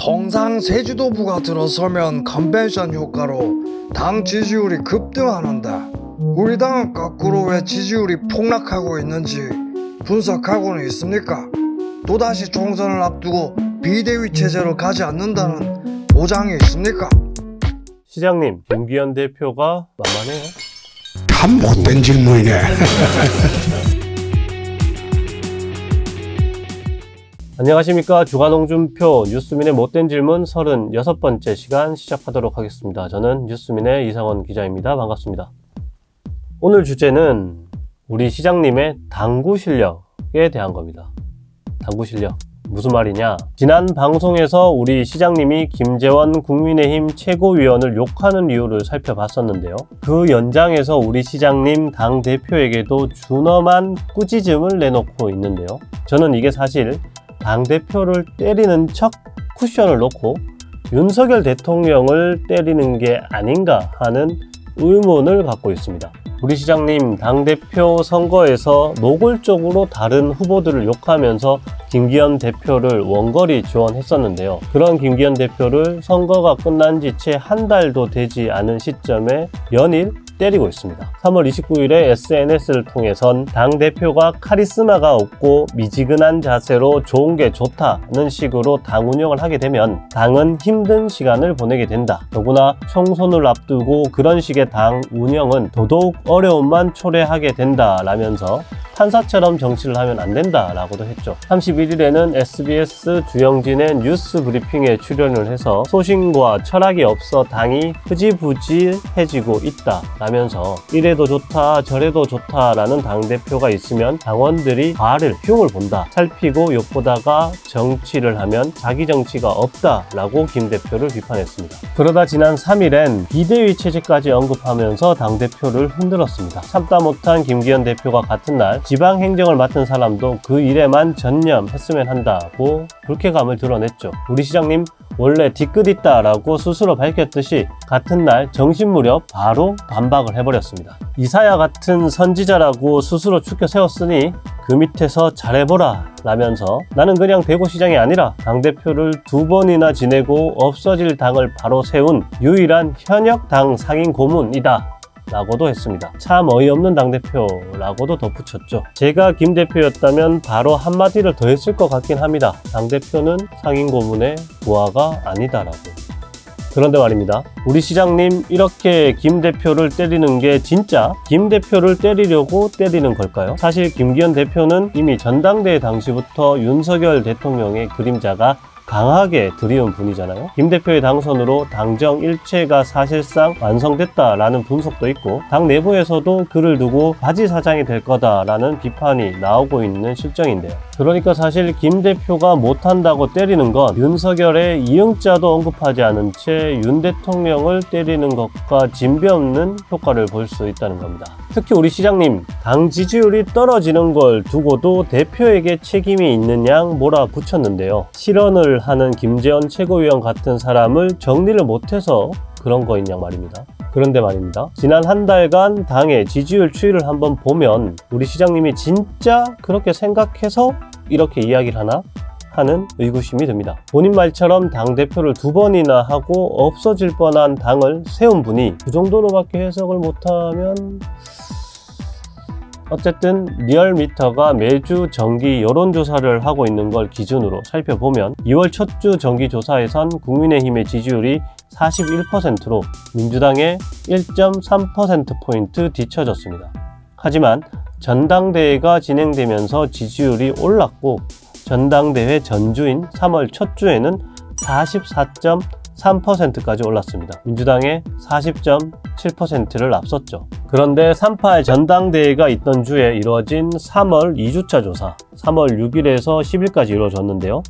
통상 새지도부가 들어서면 컨벤션 효과로 당 지지율이 급등하는데 우리 당은 거꾸로 왜 지지율이 폭락하고 있는지 분석하고는 있습니까? 또다시 총선을 앞두고 비대위 체제로 가지 않는다는 보장이 있습니까? 시장님, 김기현 대표가 만만해요? 참 못된 질문이네. 안녕하십니까. 주간홍준표 뉴스민의 못된 질문 36번째 시간 시작하도록 하겠습니다. 저는 뉴스민의 이상원 기자입니다. 반갑습니다. 오늘 주제는 우리 시장님의 당구 실력에 대한 겁니다. 당구 실력. 무슨 말이냐? 지난 방송에서 우리 시장님이 김재원 국민의힘 최고위원을 욕하는 이유를 살펴봤었는데요. 그 연장에서 우리 시장님 당대표에게도 준엄한 꾸짖음을 내놓고 있는데요. 저는 이게 사실 당대표를 때리는 척 쿠션을 놓고 윤석열 대통령을 때리는 게 아닌가 하는 의문을 갖고 있습니다. 우리 시장님 당대표 선거에서 노골적으로 다른 후보들을 욕하면서 김기현 대표를 원거리 지원했었는데요. 그런 김기현 대표를 선거가 끝난 지 채 한 달도 되지 않은 시점에 연일 때리고 있습니다. 3월 29일에 SNS를 통해선 당대표가 카리스마가 없고 미지근한 자세로 좋은 게 좋다는 식으로 당 운영을 하게 되면 당은 힘든 시간을 보내게 된다. 더구나 총선을 앞두고 그런 식의 당 운영은 더더욱 어려움만 초래하게 된다라면서 판사처럼 정치를 하면 안 된다라고도 했죠. 31일에는 SBS 주영진의 뉴스 브리핑에 출연을 해서 소신과 철학이 없어 당이 흐지부지해지고 있다 라면서 이래도 좋다 저래도 좋다라는 당대표가 있으면 당원들이 과를 흉을 본다. 살피고 욕보다가 정치를 하면 자기 정치가 없다라고 김 대표를 비판했습니다. 그러다 지난 3일엔 비대위 체제까지 언급하면서 당대표를 흔들었습니다. 참다 못한 김기현 대표가 같은 날 지방행정을 맡은 사람도 그 일에만 전념했으면 한다고 불쾌감을 드러냈죠. 우리 시장님 원래 뒤끝 있다라고 스스로 밝혔듯이 같은 날 정신무렵 바로 반박을 해버렸습니다. 이사야 같은 선지자라고 스스로 추켜 세웠으니 그 밑에서 잘해보라 라면서 나는 그냥 대구시장이 아니라 당대표를 2번이나 지내고 없어질 당을 바로 세운 유일한 현역 당 상임 고문이다 라고도 했습니다. 참 어이없는 당대표라고도 덧붙였죠. 제가 김 대표였다면 바로 한마디를 더 했을 것 같긴 합니다. 당대표는 상임고문의 부하가 아니다라고. 그런데 말입니다. 우리 시장님 이렇게 김 대표를 때리는 게 진짜 김 대표를 때리려고 때리는 걸까요? 사실 김기현 대표는 이미 전당대회 당시부터 윤석열 대통령의 그림자가 강하게 드리운 분이잖아요. 김 대표의 당선으로 당정 일체가 사실상 완성됐다라는 분석도 있고 당 내부에서도 그를 두고 바지 사장이 될 거다라는 비판이 나오고 있는 실정인데요. 그러니까 사실 김 대표가 못한다고 때리는 건 윤석열의 이응자도 언급하지 않은 채 윤 대통령을 때리는 것과 진배 없는 효과를 볼 수 있다는 겁니다. 특히 우리 시장님 당 지지율이 떨어지는 걸 두고도 대표에게 책임이 있는 양 몰아붙였는데요. 실언을 하는 김재원 최고위원 같은 사람을 정리를 못해서 그런 거인 양 말입니다. 그런데 말입니다. 지난 한 달간 당의 지지율 추이를 한번 보면 우리 시장님이 진짜 그렇게 생각해서 이렇게 이야기를 하나? 하는 의구심이 듭니다. 본인 말처럼 당대표를 2번이나 하고 없어질 뻔한 당을 세운 분이 그 정도로밖에 해석을 못하면 어쨌든 리얼미터가 매주 정기 여론조사를 하고 있는 걸 기준으로 살펴보면 2월 첫 주 정기조사에선 국민의힘의 지지율이 41%로 민주당의 1.3%포인트 뒤처졌습니다. 하지만 전당대회가 진행되면서 지지율이 올랐고 전당대회 전주인 3월 첫 주에는 44.3%까지 올랐습니다. 민주당의 40.7%를 앞섰죠. 그런데 3.8 전당대회가 있던 주에 이루어진 3월 2주차 조사 3월 6일에서 10일까지 이루어졌는데요.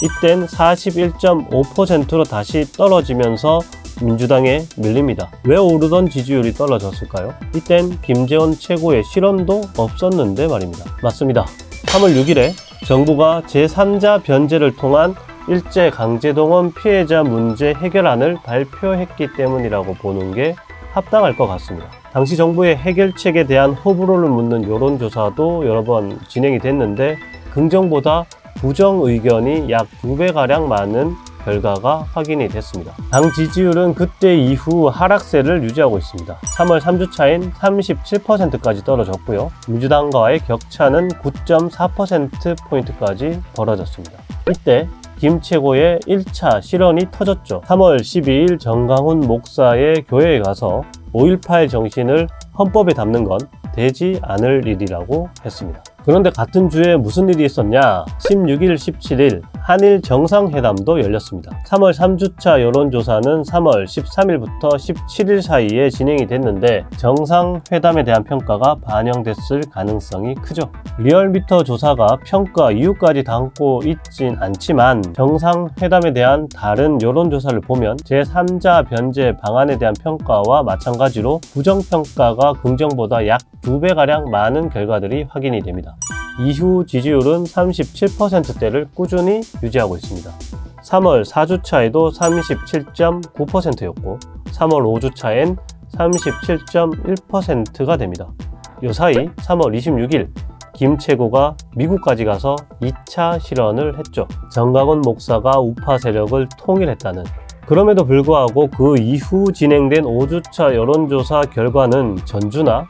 이땐 41.5%로 다시 떨어지면서 민주당에 밀립니다. 왜 오르던 지지율이 떨어졌을까요? 이땐 김재원 최고의 실언도 없었는데 말입니다. 맞습니다. 3월 6일에 정부가 제3자 변제를 통한 일제강제동원 피해자 문제 해결안을 발표했기 때문이라고 보는 게 합당할 것 같습니다. 당시 정부의 해결책에 대한 호불호를 묻는 여론조사도 여러 번 진행이 됐는데 긍정보다 부정 의견이 약 2배가량 많은 결과가 확인이 됐습니다. 당 지지율은 그때 이후 하락세를 유지하고 있습니다. 3월 3주차인 37%까지 떨어졌고요. 민주당과의 격차는 9.4%포인트까지 벌어졌습니다. 이때 김 최고의 1차 실언이 터졌죠. 3월 12일 정강훈 목사의 교회에 가서 5.18 정신을 헌법에 담는 건 되지 않을 일이라고 했습니다. 그런데 같은 주에 무슨 일이 있었냐? 16일, 17일 한일 정상회담도 열렸습니다. 3월 3주차 여론조사는 3월 13일부터 17일 사이에 진행이 됐는데 정상회담에 대한 평가가 반영됐을 가능성이 크죠. 리얼미터 조사가 평가 이유까지 담고 있진 않지만 정상회담에 대한 다른 여론조사를 보면 제3자 변제 방안에 대한 평가와 마찬가지로 부정평가가 긍정보다 약 2배가량 많은 결과들이 확인이 됩니다. 이후 지지율은 37%대를 꾸준히 유지하고 있습니다. 3월 4주차에도 37.9%였고 3월 5주차엔 37.1%가 됩니다. 요 사이 3월 26일 김 최고가 미국까지 가서 2차 실언을 했죠. 정강훈 목사가 우파 세력을 통일했다는. 그럼에도 불구하고 그 이후 진행된 5주차 여론조사 결과는 전주나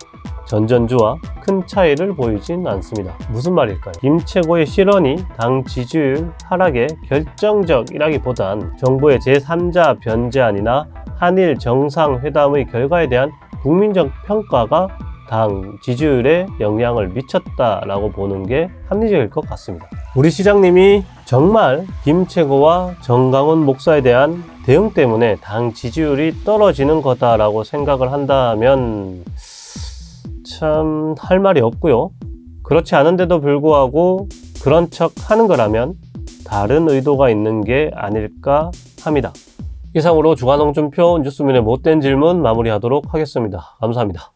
전전주와 큰 차이를 보이진 않습니다. 무슨 말일까요? 김 최고의 실언이 당 지지율 하락에 결정적이라기보단 정부의 제3자 변제안이나 한일 정상회담의 결과에 대한 국민적 평가가 당 지지율에 영향을 미쳤다라고 보는 게 합리적일 것 같습니다. 우리 시장님이 정말 김 최고와 정강훈 목사에 대한 대응 때문에 당 지지율이 떨어지는 거다라고 생각을 한다면 참 할 말이 없고요. 그렇지 않은데도 불구하고 그런 척 하는 거라면 다른 의도가 있는 게 아닐까 합니다. 이상으로 주간홍준표 뉴스민의 못된 질문 마무리하도록 하겠습니다. 감사합니다.